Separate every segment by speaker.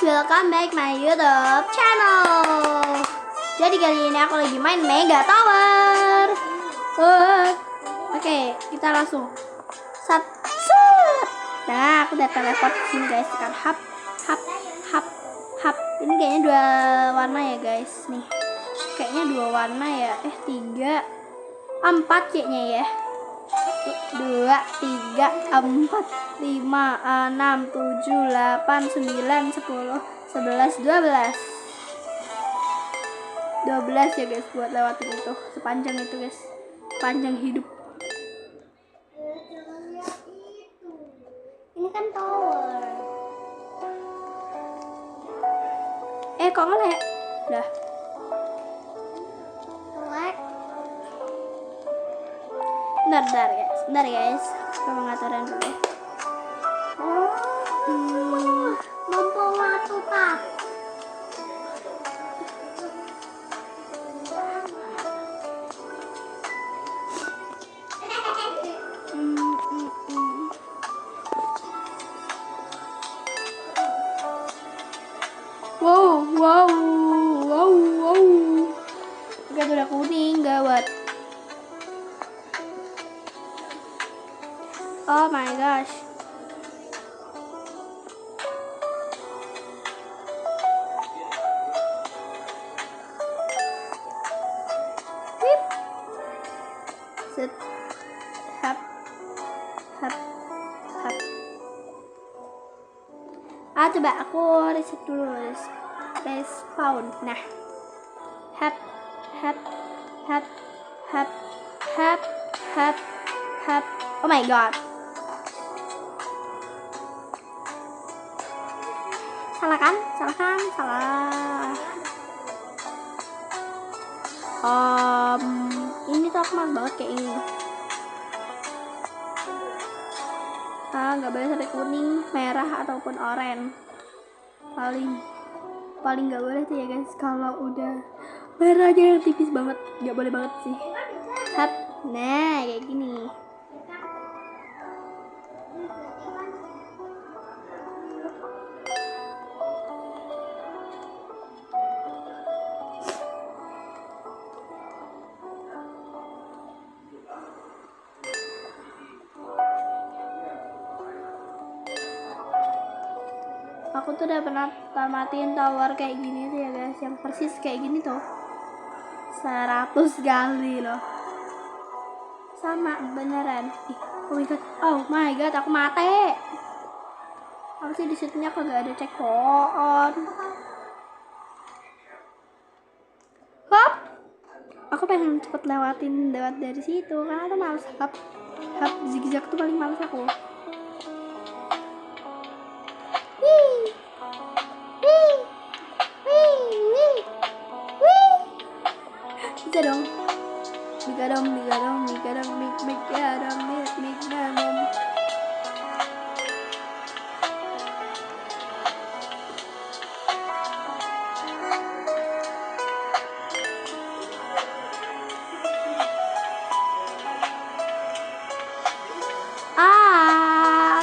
Speaker 1: welcome back my YouTube channel. Jadi kali ini aku lagi main Mega Tower. Oke, kita langsung set. Nah, aku udah teleport ke sini guys. Kan hap. Ini kayaknya dua warna ya guys. Nih, kayaknya dua warna ya. 3, 4 kayaknya ya. 2, 3, 4, 5, 6, 7, 8, 9, 10, 11, 12 ya guys, buat lewatin itu. Sepanjang itu guys, panjang hidup. Ini kan tower. Kok ngelek? Dah. Bentar guys, pengaturan dulu. Mumpung waktu tak. Wow. Oke, udah kuning, gawat. Oh my gosh. Wip. Set. Hap. Coba aku reset dulu. Respawn. Nah. Hap. Oh my god. Salah. Ini tuh aku malas banget kayak ini. Nggak boleh sampai kuning, merah ataupun oranye. Paling nggak boleh tuh ya guys. Kalau udah merahnya yang tipis banget, nggak boleh banget sih. Nah kayak gini. Aku tuh udah pernah tamatin tower kayak gini tuh ya guys, yang persis kayak gini tuh 100 kali loh, sama beneran. Oh my god, aku mati. Apa sih, di situnya kagak ada checkpoint. Hop, aku pengen cepet lewat dari situ karena tuh males. Hap zigzag tuh paling males aku. Bisa dong. Digadong.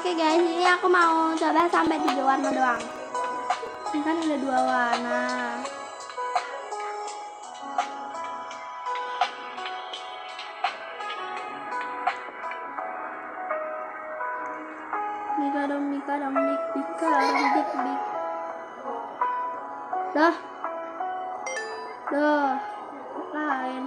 Speaker 1: Oke guys, ini aku mau coba sampai 3 warna doang. Ini kan ada 2 warna. Big. Dah. Lain.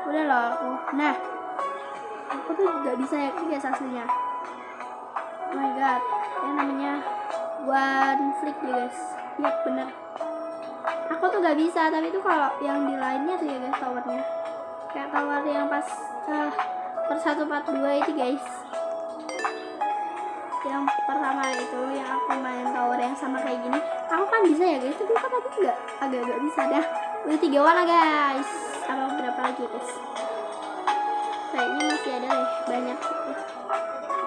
Speaker 1: Udah loh aku. Nah, aku tuh gak bisa ya guys aslinya. Oh my god, ini namanya one flick ya guys. Iya bener. Aku tuh gak bisa, tapi tuh kalau yang di lainnya tuh ya guys towernya. Kayak tower yang pas per 142 itu guys. Yang pertama itu yang aku main tower yang sama kayak gini, aku kan bisa ya guys, tapi kan tadi agak bisa dah. Udah 3 warna guys. Apa berapa lagi guys? Kayaknya masih ada deh, banyak.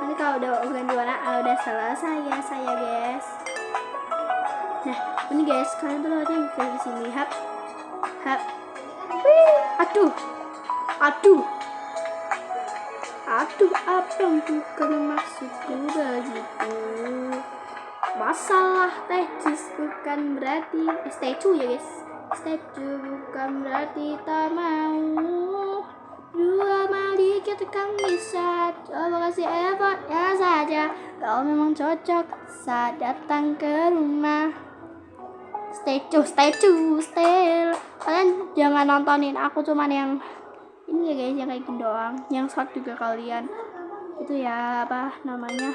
Speaker 1: Nanti kalau udah ganti warna, udah selesai ya saya guys. Nah ini guys, kalian tuh lewatnya bisa di sini. Hap. Aduh. Aduh, abang bukan maksudku begitu. Masalah teknis bukan berarti statue ya guys. Statue bukan berarti tak mau. Dua mali kita kan bisa. Coba kasih effort ya saja. Kau memang cocok saat datang ke rumah. Statue, kalian jangan nontonin aku cuman yang ini ya guys, yang kayak gini doang. Yang short juga kalian itu ya apa namanya,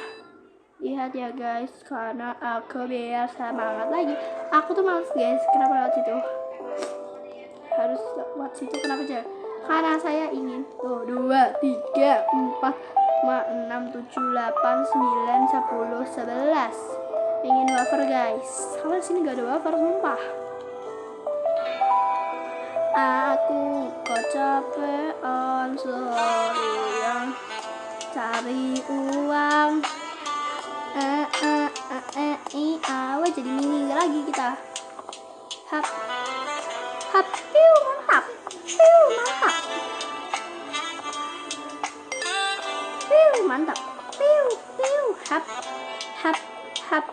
Speaker 1: lihat ya guys, karena aku biar semangat lagi. Aku tuh males guys, kenapa lewat situ, harus lewat situ, kenapa aja, karena saya ingin tuh 2, 3, 4, 5, 6, 7, 8, 9, 10, 11 ingin wafer guys. Kalau sini gak ada wafer sumpah. Aku kecapean seharian cari uang. Wah jadi mini lagi kita. Hap, hap, piu mantap, piu mantap, piu mantap, piu piu, hap, hap, hap,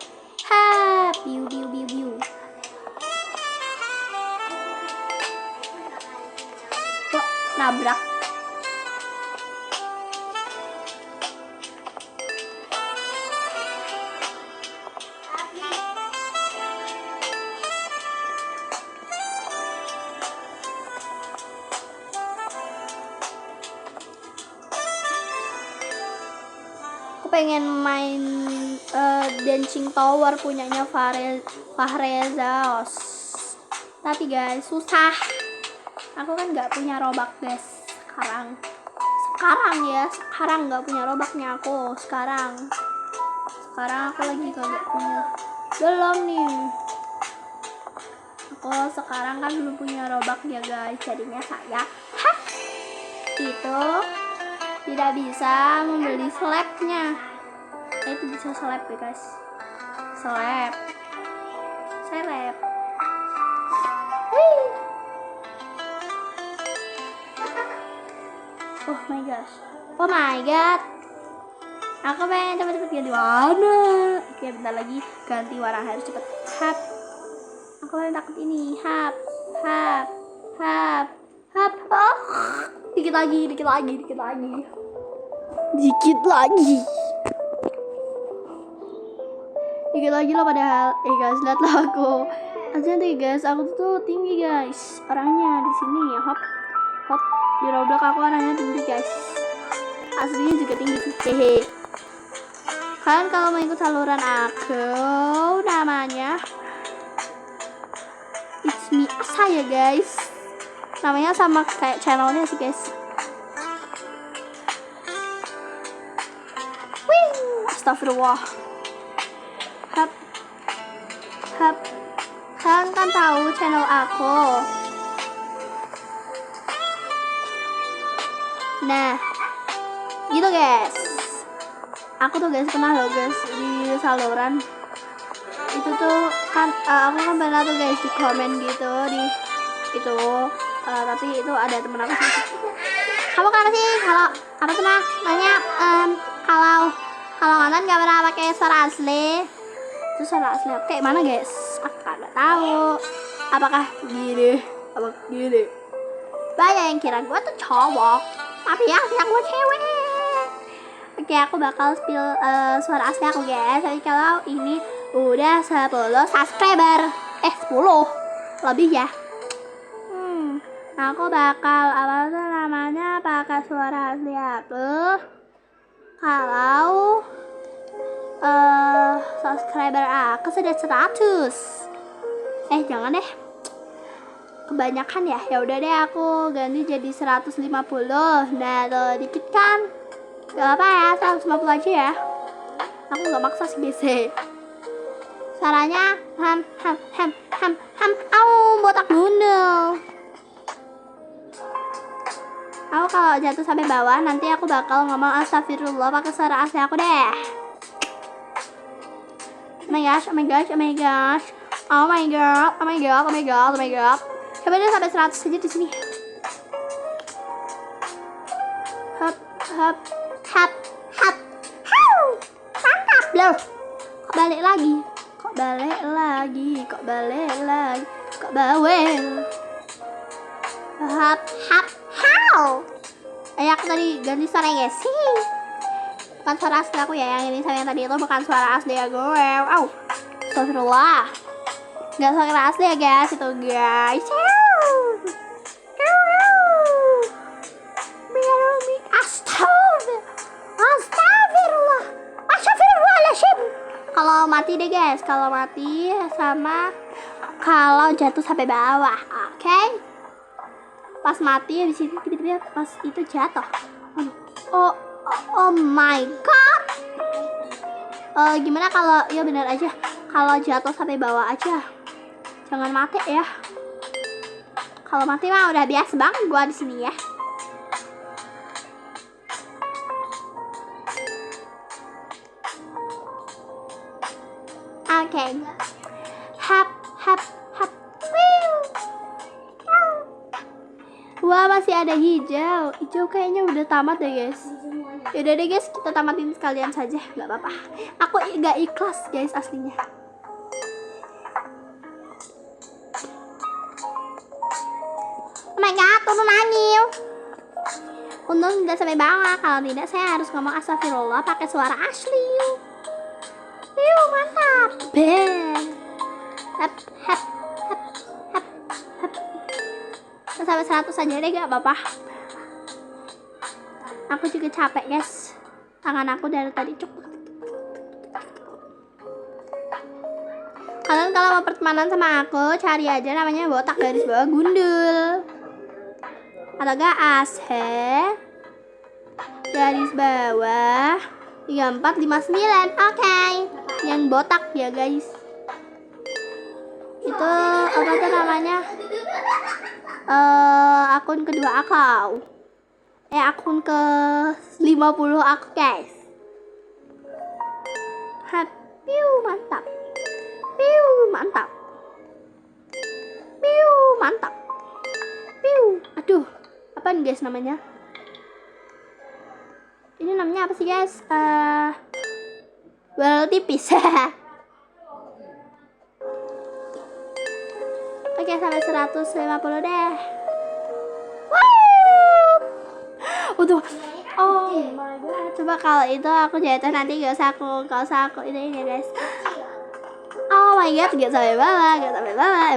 Speaker 1: hap, piu piu piu piu. Kok nabrak? Pengen main Dancing Tower punyanya Fahrezaos, tapi guys susah. Aku kan nggak punya robak guys sekarang nggak punya robaknya aku sekarang aku lagi kagak punya, belum nih aku sekarang kan belum punya robak ya guys, jadinya saya itu tidak bisa membeli slabnya. Itu bisa slab ya guys, slab. Oh my god, aku pengen cepet-cepet ganti warna. Oke bentar lagi ganti warna, harus cepet. Hap, aku paling takut ini. Hap. Oh, dikit lagi loh padahal. Guys, lihatlah aku. Aja deh guys, aku tuh tinggi guys. Orangnya di sini ya, hop. Di Roblox aku orangnya tinggi guys. Aslinya juga tinggi sih. Hehe. Kalian kalau mau ikut saluran aku, namanya It's Me Asa ya guys. Namanya sama kayak channelnya sih guys. Astagfirullah. Hap. Kalian kan tahu channel aku. Nah, gitu guys. Aku tuh guys pernah loh guys di saluran. Itu tuh kan aku kan pernah tuh guys di komen gitu di itu. Tapi itu ada temen aku sih. Kamu kan sih kalau apa tuh nanya kalau kalian gak pernah pakai suara asli. Itu suara asli kayak mana guys? Aku nggak tahu. Apakah gini? Banyak yang kira gue tuh cowok, tapi asli aku cewek. Oke, aku bakal spill suara asli aku guys. Jadi kalau ini udah 10 subscriber, 10 lebih ya. Aku bakal apa tuh namanya pakai suara asli aku. Kalau subscriber aku sudah 100. Jangan deh. Kebanyakan ya. Ya udah deh aku ganti jadi 150. Nah, tuh dikit kan. Gak apa ya, 150 aja ya. Aku gak maksa sih biasa. Caranya botak gundul. Aku kalau jatuh sampai bawah nanti aku bakal ngomong astagfirullah pakai suara asli aku deh. Oh my god. Coba deh sampai 100 aja di sini. Hap. Aduh, kok balik lagi? Kok balik lagi? Kok balik lagi? Kok bawel? Hap hap how? Aku tadi ganti suara ya sih. Bukan suara asli aku ya, yang ini sama yang tadi itu bukan suara asli ya gue. Au, astagfirullah. Gak suara asli ya guys, itu guys. Astagfirullah. Astagfirullahaladzim. Kalau mati deh guys, kalau mati sama kalau jatuh sampai bawah, oke? Pas mati ya di sini tiba-tiba pas itu jatuh. Oh my god. Gimana kalau ya benar aja kalau jatuh sampai bawah aja. Jangan mati ya. Kalau mati mah udah biasa banget gua di sini ya. Oke. Hap hap hap. Wah, masih ada hijau. Hijau kayaknya udah tamat deh guys. Yaudah deh guys, kita tamatin sekalian saja, nggak apa-apa. Aku nggak ikhlas guys aslinya. Oh my god, turun Anil. Untung tidak sampai bawah. Kalau tidak saya harus ngomong astagfirullah pakai suara asli. Mantap. Hap hap hap hap hap. Sampai 100 aja deh, gak apa-apa. Aku juga capek guys. Tangan aku dari tadi cukup. Kalian kalau mau pertemanan sama aku, cari aja namanya botak garis bawah gundul. Atau gak ashe garis bawah 3459. Oke. Yang botak ya guys. Itu apa tuh namanya? Akun kedua aku. Akun ke 50 aku guys. Piu, mantap. Piu, mantap. Piu, mantap. Piu. Aduh, apa nih guys namanya? Ini namanya apa sih guys? Well, tipis. Oke, sampai 150 deh. Udah. Oh my god. Coba kalau itu aku jatuh nanti gak usah aku ini ya guys. Oh my god, gak sampai bawah, gak sampai bawah.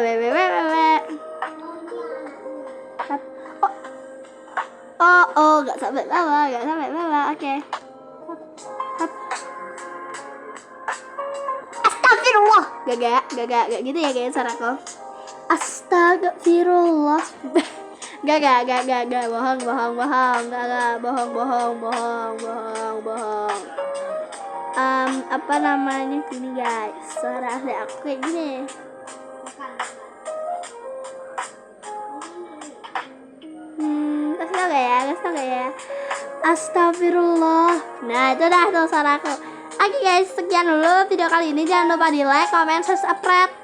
Speaker 1: Oh, gak sampai bawah, gak sampai bawah. Oke. Astagfirullah. Gak gitu ya guys suaraku. Astagfirullah. Gak, bohong, bohong. Apa namanya gini guys, suara asli aku kayak gini. Kasih tau gak ya? Astagfirullah. Nah itu dah tuh suara aku. Oke guys, sekian dulu video kali ini. Jangan lupa di like, comment, subscribe.